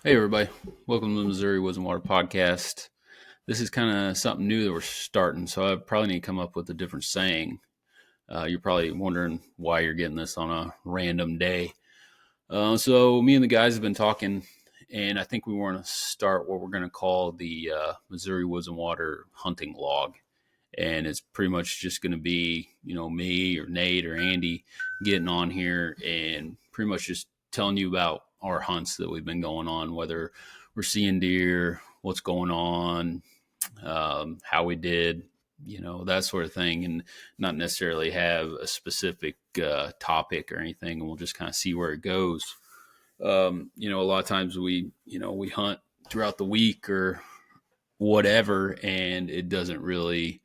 Hey, everybody. Welcome to the Missouri Woods and Water Podcast. This is kind of something new that we're starting, so I probably need to come up with a different saying. You're probably wondering why you're getting this on a random day. So, me and the guys have been talking, and I think we want to start what we're going to call the Missouri Woods and Water hunting log. And it's pretty much just going to be, me or Nate or Andy getting on here and pretty much just telling you about our hunts that we've been going on, whether we're seeing deer, what's going on, how we did, that sort of thing, and not necessarily have a specific topic or anything. And we'll just kind of see where it goes. A lot of times we hunt throughout the week or whatever, and it doesn't really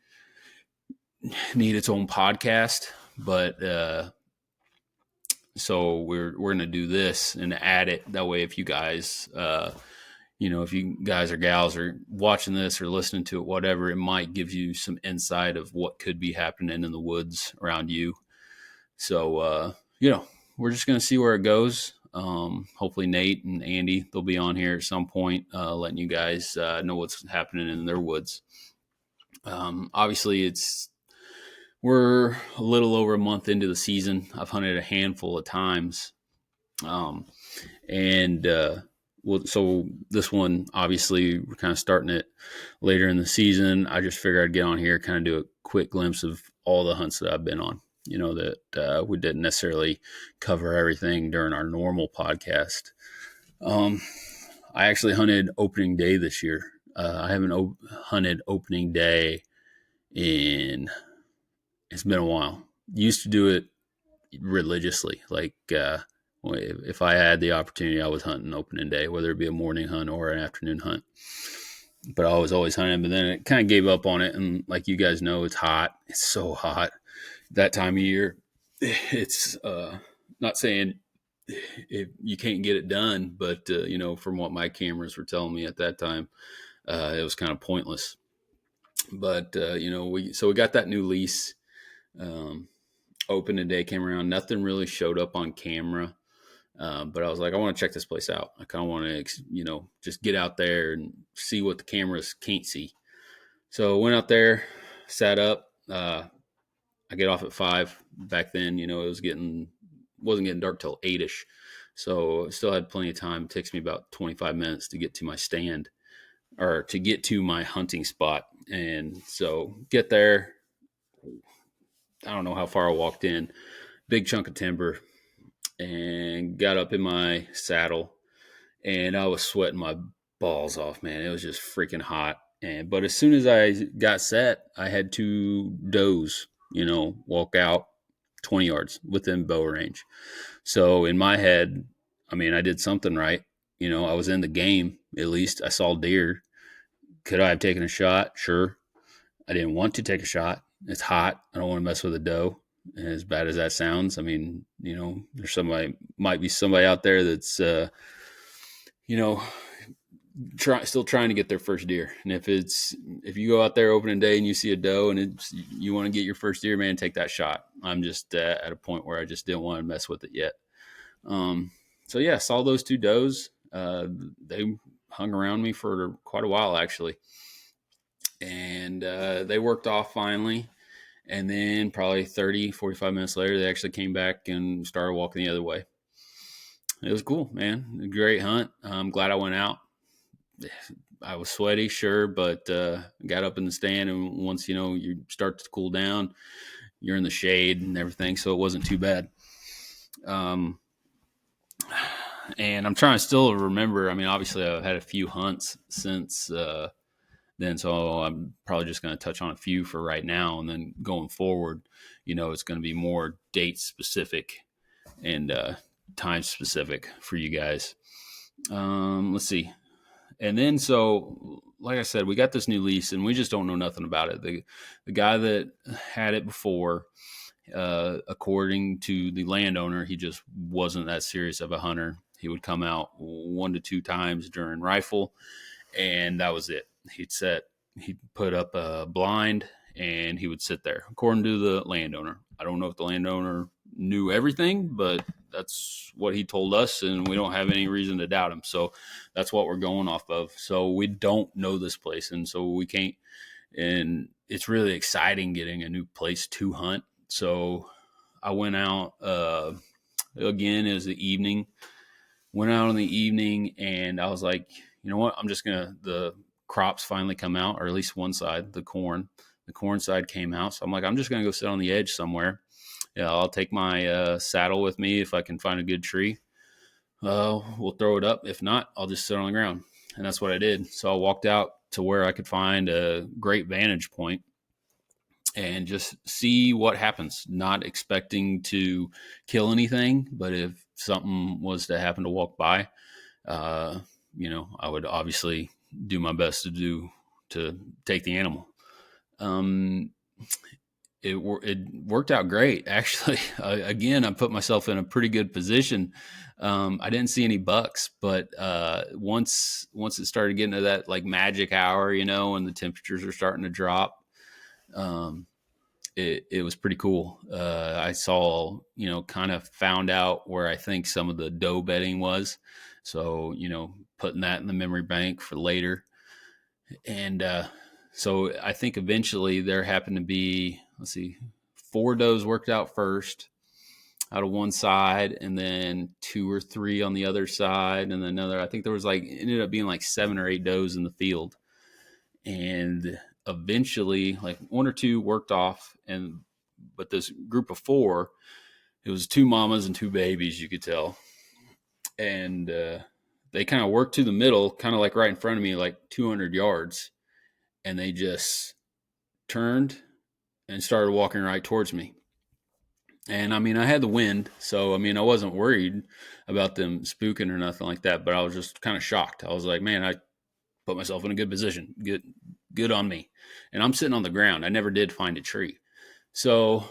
need its own podcast, but so we're gonna do this and add it that way. If you guys if you guys or gals are watching this or listening to it, whatever, it might give you some insight of what could be happening in the woods around you. So we're just gonna see where it goes. Hopefully Nate and Andy, they'll be on here at some point, letting you guys know what's happening in their woods. Obviously we're a little over a month into the season. I've hunted a handful of times. So this one, obviously, we're kind of starting it later in the season. I just figured I'd get on here, kind of do a quick glimpse of all the hunts that I've been on, that we didn't necessarily cover everything during our normal podcast. I actually hunted opening day this year. I haven't hunted opening day it's been a while. Used to do it religiously. Like if I had the opportunity, I was hunting opening day, whether it be a morning hunt or an afternoon hunt. But I was always hunting. But then it kind of gave up on it. And like you guys know, it's hot. It's so hot that time of year. It's not saying if you can't get it done, but from what my cameras were telling me at that time, it was kind of pointless. But we got that new lease. Opening day came around. Nothing really showed up on camera, but I was like, I want to check this place out. I kind of want to, just get out there and see what the cameras can't see. So I went out there, sat up. I get off at 5. Back then, it wasn't getting dark till 8ish. So I still had plenty of time. It takes me about 25 minutes to get to my stand or to get to my hunting spot. And so get there. I don't know how far I walked in, big chunk of timber, and got up in my saddle, and I was sweating my balls off, man. It was just freaking hot. But as soon as I got set, I had 2 does, walk out 20 yards within bow range. So in my head, I did something right. I was in the game. At least I saw deer. Could I have taken a shot? Sure. I didn't want to take a shot. It's hot. I don't want to mess with a doe. And as bad as that sounds, there's might be somebody out there that's, still trying to get their first deer. And if you go out there opening day and you see a doe and you want to get your first deer, man, take that shot. I'm just at a point where I just didn't want to mess with it yet. Saw those 2 does. They hung around me for quite a while, actually. And they worked off finally. And then probably 30, 45 minutes later, they actually came back and started walking the other way. It was cool, man. A great hunt. I'm glad I went out. I was sweaty, sure, but got up in the stand. And once, you start to cool down, you're in the shade and everything. So it wasn't too bad. And I'm trying to still remember. Obviously, I've had a few hunts since then, so I'm probably just going to touch on a few for right now, and then going forward, it's going to be more date specific and time specific for you guys. Let's see. And then, so like I said, we got this new lease, and we just don't know nothing about it. The guy that had it before, according to the landowner, he just wasn't that serious of a hunter. He would come out 1 to 2 times during rifle, and that was it. He'd put up a blind and he would sit there, according to the landowner. I don't know if the landowner knew everything, but that's what he told us, and we don't have any reason to doubt him. So that's what we're going off of. So we don't know this place, and so we can't. And it's really exciting getting a new place to hunt. So I went out again. It was the evening. Went out in the evening, and I was like, you know what? I'm just gonna. The crops finally come out, or at least one side, the corn. The corn side came out, so I'm like, I'm just gonna go sit on the edge somewhere. Yeah, I'll take my saddle with me if I can find a good tree. We'll throw it up. If not, I'll just sit on the ground. And that's what I did. So I walked out to where I could find a great vantage point and just see what happens. Not expecting to kill anything, but if something was to happen to walk by, I would obviously do my best to take the animal. It worked out great, actually. Again, I put myself in a pretty good position. I didn't see any bucks, but once it started getting to that like magic hour, and the temperatures are starting to drop, it was pretty cool. I saw, kind of found out where I think some of the doe bedding was. So, putting that in the memory bank for later. And so I think eventually there happened to be, 4 does worked out first out of one side, and then 2 or 3 on the other side, and then another. I think there was ended up being like 7 or 8 does in the field, and eventually like 1 or 2 worked off, but this group of 4, it was 2 mamas and 2 babies, you could tell, and they kind of worked to the middle, kind of like right in front of me, like 200 yards, and they just turned and started walking right towards me. And I had the wind, so I wasn't worried about them spooking or nothing like that, but I was just kind of shocked. I was like, man, I put myself in a good position. Good on me. And I'm sitting on the ground. I never did find a tree. So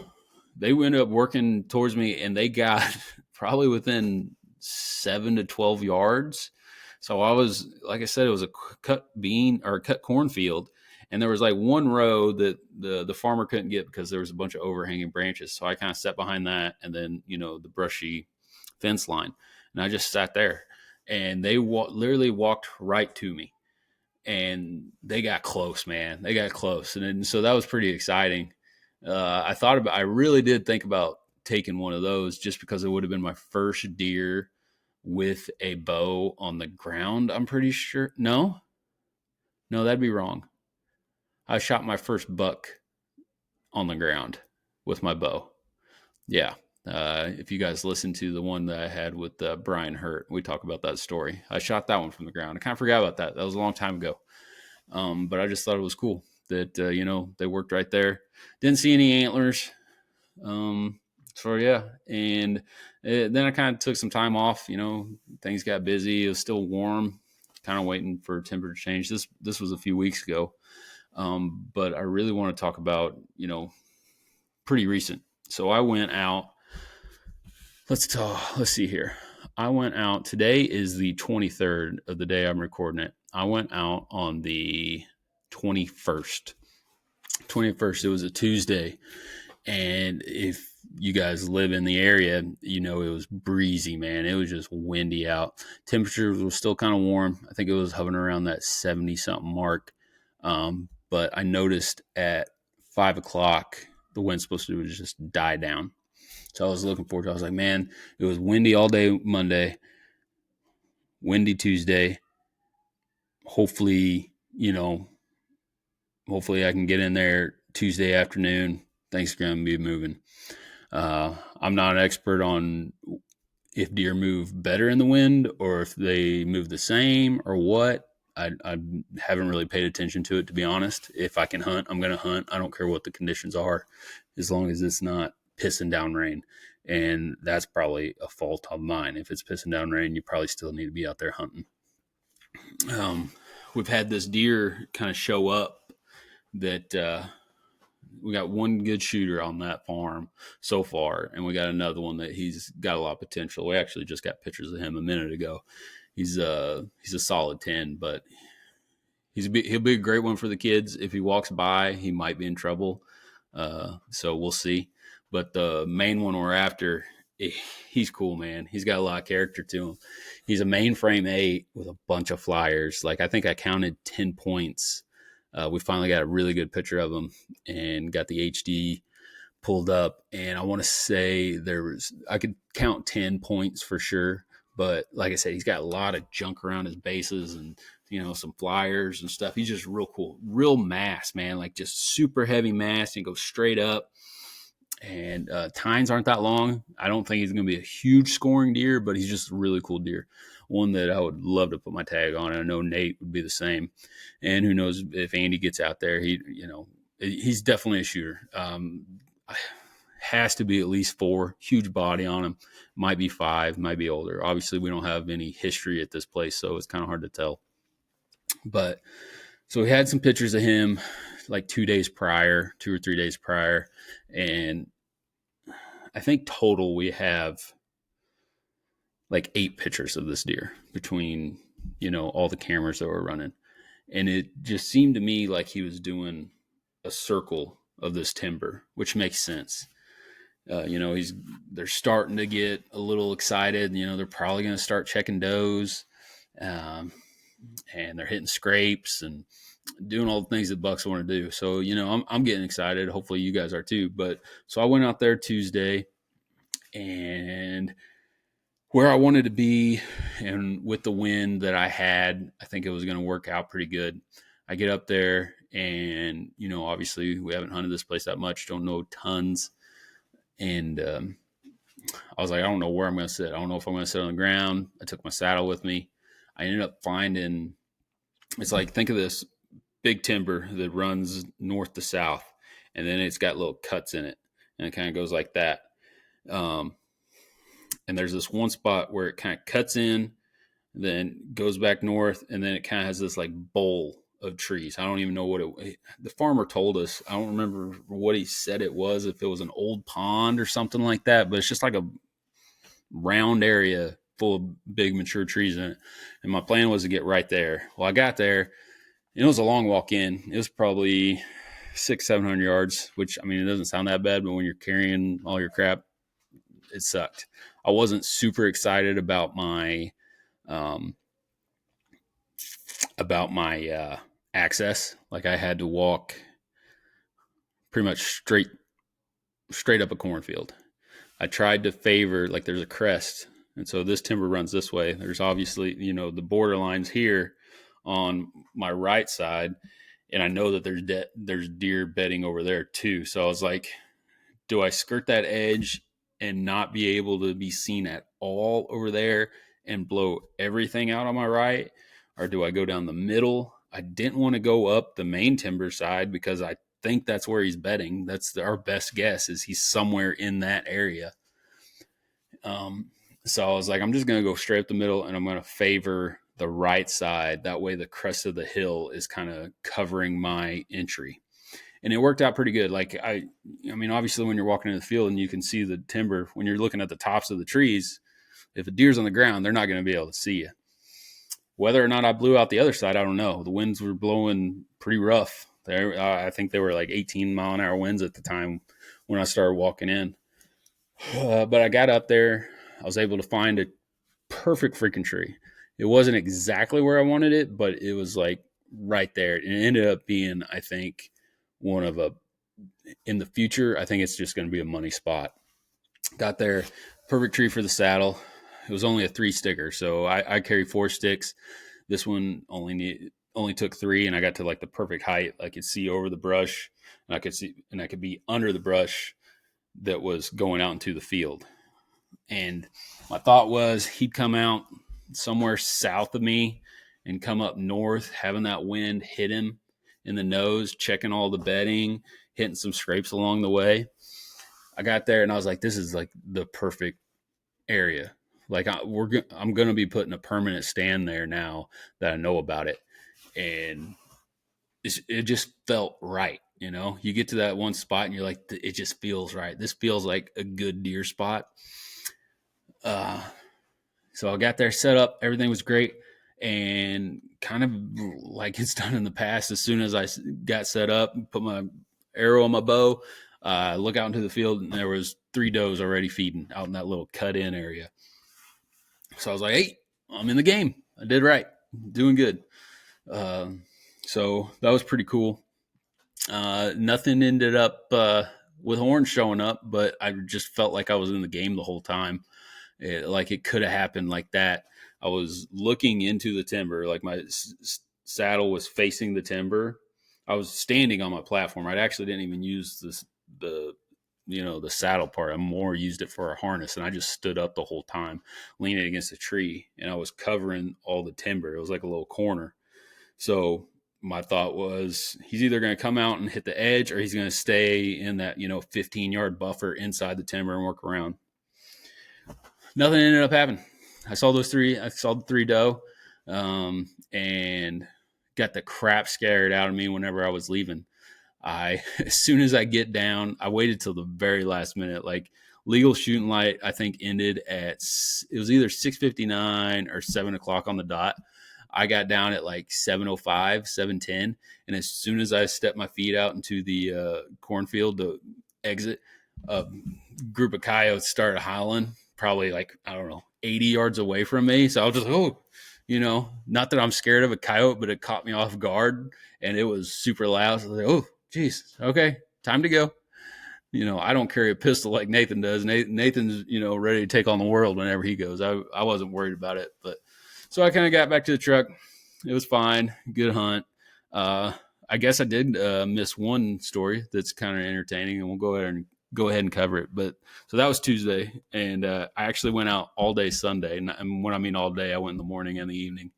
they ended up working towards me, and they got probably within 7 to 12 yards. So I was, like I said, it was a cut cornfield. And there was like one row that the farmer couldn't get because there was a bunch of overhanging branches. So I kind of sat behind that, and then, the brushy fence line. And I just sat there, and they literally walked right to me, and they got close, man. They got close. And so that was pretty exciting. I really did think about taking one of those just because it would have been my first deer with a bow on the ground. I'm pretty sure. No, that'd be wrong. I shot my first buck on the ground with my bow. Yeah. If you guys listen to the one that I had with Brian Hurt, we talk about that story. I shot that one from the ground. I kind of forgot about that. That was a long time ago. But I just thought it was cool that, they worked right there. Didn't see any antlers. So yeah. And then I kind of took some time off, things got busy. It was still warm, kind of waiting for temperature change. This was a few weeks ago. But I really want to talk about, pretty recent. So I went out. Let's see here. I went out. Today is the 23rd of the day I'm recording it. I went out on the 21st. It was a Tuesday. And if you guys live in the area, it was breezy, man. It was just windy out. Temperatures were still kind of warm. I think it was hovering around that 70 something mark. But I noticed at 5 o'clock, the wind's supposed to just die down. So I was looking forward to it. I was like, man, it was windy all day Monday, windy Tuesday. Hopefully I can get in there Tuesday afternoon. Things are going to be moving. I'm not an expert on if deer move better in the wind or if they move the same or what. I haven't really paid attention to it, to be honest. If I can hunt, I'm going to hunt. I don't care what the conditions are, as long as it's not pissing down rain. And that's probably a fault of mine. If it's pissing down rain, you probably still need to be out there hunting. We've had this deer kind of show up that we got one good shooter on that farm so far, and we got another one that he's got a lot of potential. We actually just got pictures of him a minute ago. He's a solid 10, but he'll be a great one for the kids. If he walks by, he might be in trouble. So we'll see. But the main one we're after, he's cool, man. He's got a lot of character to him. He's a mainframe 8 with a bunch of flyers. Like, I think I counted 10 points. We finally got a really good picture of him and got the HD pulled up. And I want to say I could count 10 points for sure. But like I said, he's got a lot of junk around his bases and, some flyers and stuff. He's just real cool. Real mass, man. Like, just super heavy mass and goes straight up. And tines aren't that long. I don't think he's going to be a huge scoring deer, but he's just a really cool deer. One that I would love to put my tag on. I know Nate would be the same. And who knows if Andy gets out there, he's definitely a shooter. Has to be at least 4. Huge body on him. Might be 5, might be older. Obviously, we don't have any history at this place, so it's kind of hard to tell. But so we had some pictures of him like 2 or 3 days prior. And I think total we have like 8 pictures of this deer between, all the cameras that were running. And it just seemed to me like he was doing a circle of this timber, which makes sense. They're starting to get a little excited. They're probably going to start checking does, and they're hitting scrapes and doing all the things that bucks want to do. So, I'm getting excited. Hopefully you guys are too. But so I went out there Tuesday, and where I wanted to be and with the wind that I had, I think it was going to work out pretty good. I get up there and, obviously we haven't hunted this place that much. Don't know tons. And I was like, I don't know where I'm going to sit. I don't know if I'm going to sit on the ground. I took my saddle with me. I ended up finding, it's like, think of this big timber that runs north to south, and then it's got little cuts in it, and it kind of goes like that. And there's this one spot where it kind of cuts in, then goes back north, and then it kind of has this like bowl of trees. I don't even know what the farmer told us. I don't remember what he said it was, if it was an old pond or something like that, but it's just like a round area full of big mature trees in it. And my plan was to get right there. Well, I got there, and it was a long walk in. It was probably 600-700 yards, which, I mean, it doesn't sound that bad, but when you're carrying all your crap, it sucked. I wasn't super excited about my access. Like, I had to walk pretty much straight up a cornfield. I tried to favor, like, there's a crest, and so this timber runs this way. There's obviously, the borderlines here on my right side, and I know that there's deer bedding over there too. So I was like, do I skirt that edge and not be able to be seen at all over there and blow everything out on my right? Or do I go down the middle? I didn't want to go up the main timber side because I think that's where he's bedding. That's our best guess, is he's somewhere in that area. So I was like, I'm just going to go straight up the middle, and I'm going to favor the right side. That way the crest of the hill is kind of covering my entry. And it worked out pretty good. Like, I mean, obviously when you're walking in the field and you can see the timber, when you're looking at the tops of the trees, if a deer's on the ground, they're not going to be able to see you. Whether or not I blew out the other side, I don't know. The winds were blowing pretty rough there. I think they were like 18-mile-an-hour winds at the time when I started walking in. But I got up there. I was able to find a perfect freaking tree. It wasn't exactly where I wanted it, but it was like right there. And it ended up being, I think, in the future, I think it's just going to be a money spot. Got there, perfect tree for the saddle. It was only a 3-sticker, so I carry 4 sticks. This one only took 3, and I got to like the perfect height. I could see over the brush, and I could be under the brush that was going out into the field. And my thought was he'd come out somewhere south of me and come up north, having that wind hit him in the nose, checking all the bedding, hitting some scrapes along the way. I got there and I was like, this is like the perfect area. Like, I'm going to be putting a permanent stand there now that I know about it. And it just felt right. You get to that one spot and you're like, it just feels right. This feels like a good deer spot. So I got there, set up, everything was great. And kind of like it's done in the past, as soon as I got set up, put my arrow on my bow, Look out into the field, and there was 3 does already feeding out in that little cut-in area. So I was like, hey, I'm in the game. I did right. Doing good. So that was pretty cool. Nothing ended up with horns showing up, but I just felt like I was in the game the whole time. Like it could have happened like that. I was looking into the timber, like my saddle was facing the timber. I was standing on my platform. I actually didn't even use the saddle part. I more used it for a harness, and I just stood up the whole time, leaning against a tree, and I was covering all the timber. It was like a little corner. So my thought was, he's either going to come out and hit the edge, or he's going to stay in that 15-yard buffer inside the timber and work around. Nothing ended up happening. I saw the 3 doe, and got the crap scared out of me whenever I was leaving. As soon as I get down, I waited till the very last minute. Like legal shooting light, I think ended at, it was either 6:59 or 7:00 on the dot. I got down at like 7:05, 7:10, and as soon as I stepped my feet out into the cornfield to exit, a group of coyotes started howling, probably like, I don't know, 80 yards away from me. So I was just, not that I'm scared of a coyote, but it caught me off guard, and it was super loud. So I was like, oh, geez, okay, time to go. I don't carry a pistol like Nathan does. Nathan's, ready to take on the world whenever he goes. I wasn't worried about it, but so I kind of got back to the truck. It was fine. Good hunt. I guess I did miss one story that's kind of entertaining, and we'll go ahead and cover it. But so that was Tuesday, and I actually went out all day Sunday. And when I mean all day, I went in the morning and the evening.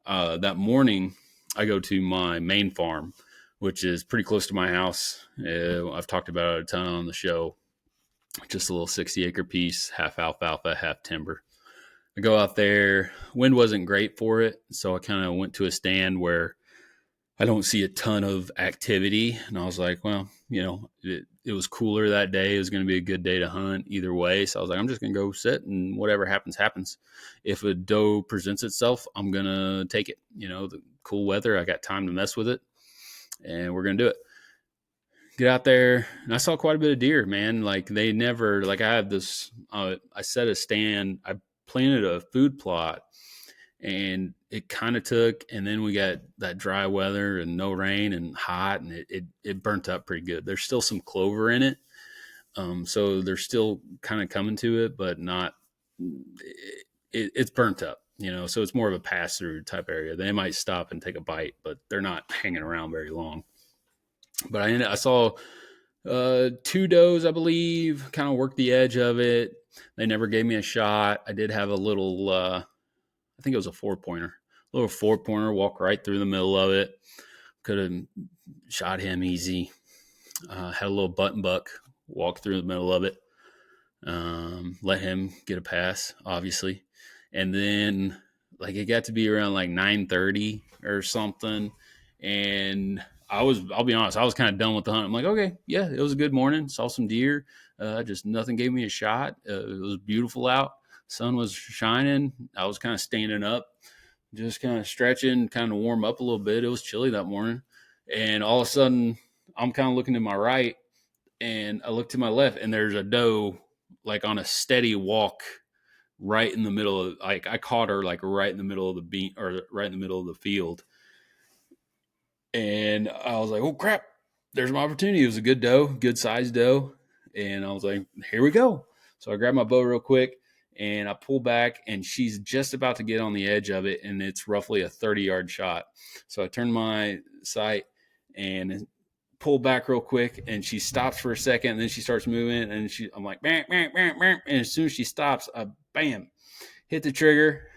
That morning, I go to my main farm, which is pretty close to my house. I've talked about it a ton on the show. Just a little 60-acre piece, half alfalfa, half timber. I go out there. Wind wasn't great for it, so I kind of went to a stand where I don't see a ton of activity. And I was like, well, it was cooler that day. It was going to be a good day to hunt either way. So I was like, I'm just going to go sit, and whatever happens, happens. If a doe presents itself, I'm going to take it. The cool weather, I got time to mess with it, and we're going to do it. Get out there, and I saw quite a bit of deer, man. Like they never, like I have this, I set a stand, I planted a food plot, and it kind of took, and then we got that dry weather and no rain and hot, and it burnt up pretty good. There's still some clover in it. So they're still kind of coming to it, but not, it's burnt up, so it's more of a pass through type area. They might stop and take a bite, but they're not hanging around very long. But I saw 2 does, I believe, kind of worked the edge of it. They never gave me a shot. I did have a little, I think it was a 4-pointer, a little 4-pointer, walk right through the middle of it. Could have shot him easy. Had a little button buck, walk through the middle of it. Let him get a pass, obviously. And then like it got to be around like 9:30 or something, and I'll be honest, I was kind of done with the hunt. I'm like, okay, yeah, it was a good morning. Saw some deer. Just nothing gave me a shot. It was beautiful out. Sun was shining. I was kind of standing up, just kind of stretching, kind of warm up a little bit. It was chilly that morning. And all of a sudden, I'm kind of looking to my right, and I look to my left, and there's a doe like on a steady walk right in the middle of, like, I caught her like right in the middle of the beat, or right in the middle of the field. And I was like, oh crap, there's my opportunity. It was a good doe, good sized doe. And I was like, here we go. So I grabbed my bow real quick, and I pull back, and she's just about to get on the edge of it. And it's roughly a 30-yard shot. So I turn my sight and pull back real quick, and she stops for a second, and then she starts moving, and I'm like, bam, bam, bam, bam. And as soon as she stops, I bam, hit the trigger,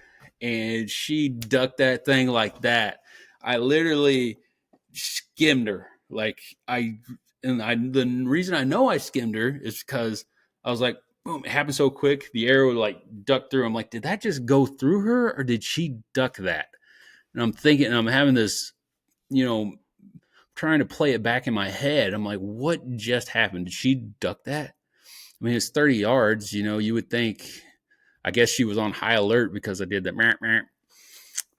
and she ducked that thing like that. I literally skimmed her. The reason I know I skimmed her is because I was like, boom, it happened so quick. The arrow like ducked through. I'm like, did that just go through her, or did she duck that? And I'm thinking, and I'm having this, trying to play it back in my head. I'm like, what just happened? Did she duck that? I mean, it's 30 yards, you would think, I guess she was on high alert because I did that.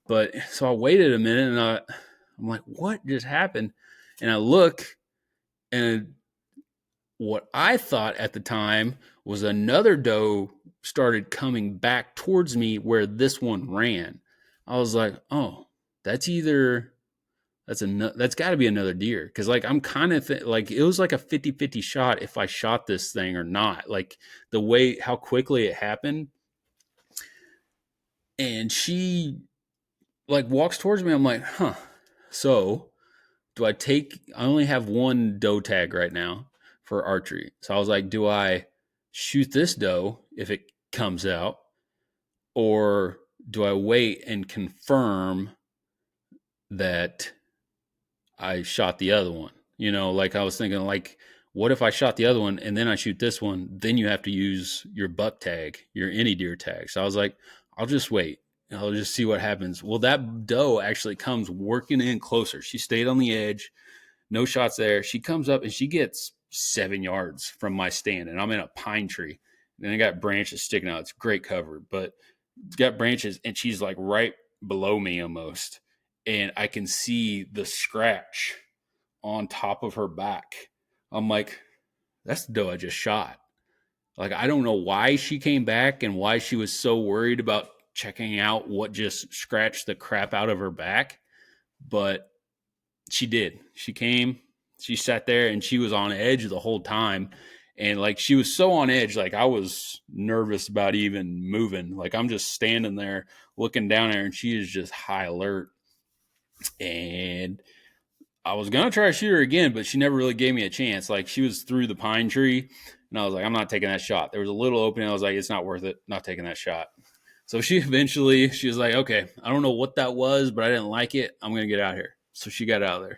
But so I waited a minute, and I'm like, what just happened? And I look, and what I thought at the time was another doe started coming back towards me where this one ran. I was like, oh, that's either that's got to be another deer, because like I'm kind of like it was like a 50-50 shot if I shot this thing or not, like the way how quickly it happened. And she like walks towards me. I'm like, huh. So do I only have one doe tag right now for archery. So I was like, do I shoot this doe if it comes out, or do I wait and confirm that I shot the other one? Like I was thinking, like, what if I shot the other one and then I shoot this one? Then you have to use your buck tag, your any deer tag. So I was like, I'll just wait. I'll just see what happens. Well, that doe actually comes working in closer. She stayed on the edge. No shots there. She comes up and she gets 7 yards from my stand, and I'm in a pine tree. And I got branches sticking out. It's great cover, but it's got branches, and she's like right below me almost. And I can see the scratch on top of her back. I'm like, that's the doe I just shot. Like, I don't know why she came back and why she was so worried about checking out what just scratched the crap out of her back, but she did. She came, she sat there, and she was on edge the whole time. And like, she was so on edge, like I was nervous about even moving. Like, I'm just standing there looking down there, and she is just high alert. And I was going to try to shoot her again, but she never really gave me a chance. Like, she was through the pine tree, and I was like, I'm not taking that shot. There was a little opening. I was like, it's not worth it. Not taking that shot. So she was like, okay, I don't know what that was, but I didn't like it. I'm going to get out of here. So she got out of there.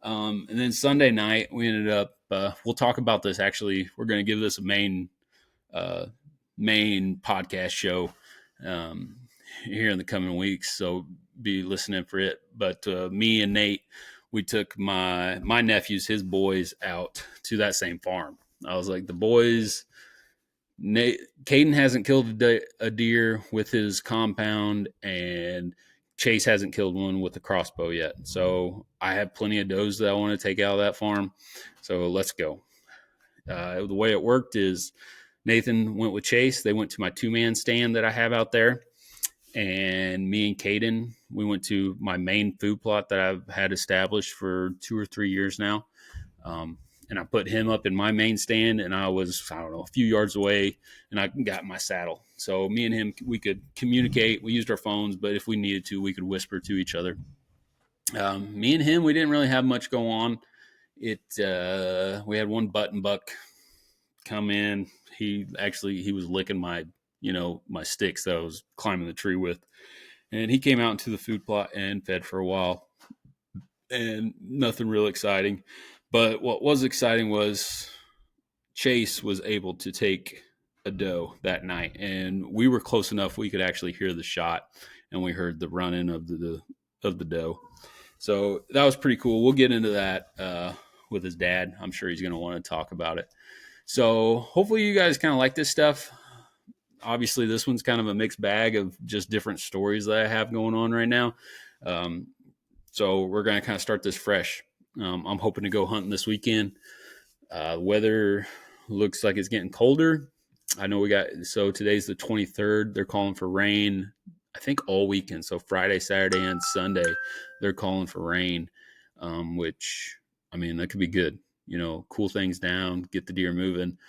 And then Sunday night, we ended up, we'll talk about this. Actually, we're going to give this a main podcast show here in the coming weeks. So be listening for it. But me and Nate, we took my nephews, his boys, out to that same farm. I was like, the boys, Caden hasn't killed a deer with his compound, and Chase hasn't killed one with a crossbow yet. So I have plenty of does that I want to take out of that farm. So let's go. The way it worked is Nathan went with Chase. They went to my 2-man stand that I have out there. And me and Caden, we went to my main food plot that I've had established for 2 or 3 years now. And I put him up in my main stand, and I was, I don't know, a few yards away, and I got my saddle. So me and him, we could communicate. We used our phones, but if we needed to, we could whisper to each other. Me and him, we didn't really have much go on. We had one button buck come in. He was licking my sticks that I was climbing the tree with. And he came out into the food plot and fed for a while, and nothing real exciting. But what was exciting was Chase was able to take a doe that night, and we were close enough we could actually hear the shot, and we heard the running of the doe. So that was pretty cool. We'll get into that with his dad. I'm sure he's going to want to talk about it. So hopefully you guys kind of like this stuff. Obviously, this one's kind of a mixed bag of just different stories that I have going on right now. So we're going to kind of start this fresh. I'm hoping to go hunting this weekend. Weather looks like it's getting colder. I know so today's the 23rd. They're calling for rain, I think, all weekend. So Friday, Saturday, and Sunday, they're calling for rain, which, I mean, that could be good. Cool things down, get the deer moving.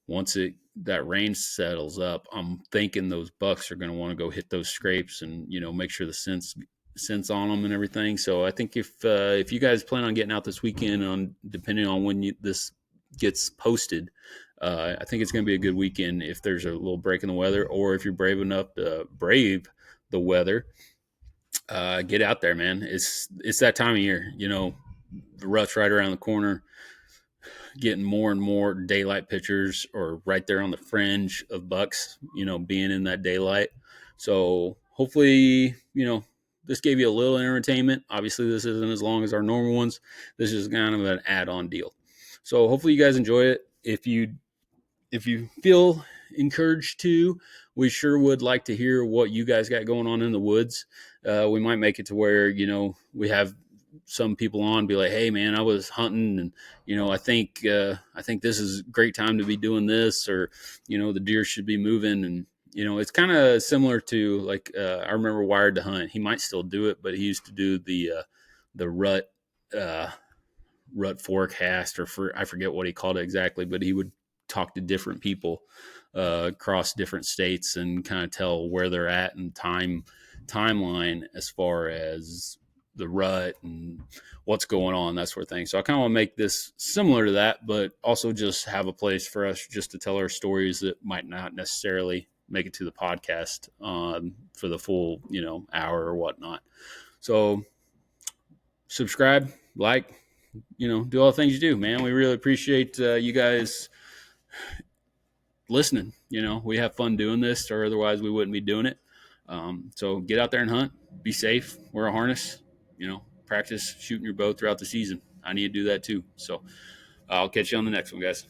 Once that rain settles up, I'm thinking those bucks are going to want to go hit those scrapes and, make sure the scents on them and everything. So I think if you guys plan on getting out this weekend, depending on when this gets posted, I think it's going to be a good weekend if there's a little break in the weather, or if you're brave enough to brave the weather, get out there, man. It's that time of year. The rut's right around the corner. Getting more and more daylight pictures, or right there on the fringe of bucks, being in that daylight. So hopefully, this gave you a little entertainment. Obviously, this isn't as long as our normal ones. This is kind of an add-on deal. So hopefully you guys enjoy it. If you feel encouraged to, we sure would like to hear what you guys got going on in the woods. We might make it to where, we have some people on, be like, hey man, I was hunting, and I think this is a great time to be doing this, or the deer should be moving. And it's kind of similar to like I remember Wired to Hunt. He might still do it, but he used to do the rut forecast, or I forget what he called it exactly, but he would talk to different people across different states and kind of tell where they're at and timeline as far as the rut and what's going on, that sort of thing. So I kind of want to make this similar to that, but also just have a place for us just to tell our stories that might not necessarily make it to the podcast for the full hour or whatnot. So subscribe, like, do all the things you do, man. We really appreciate you guys listening. We have fun doing this, or otherwise we wouldn't be doing it. So get out there and hunt, be safe, wear a harness, practice shooting your bow throughout the season. I need to do that too. So I'll catch you on the next one, guys.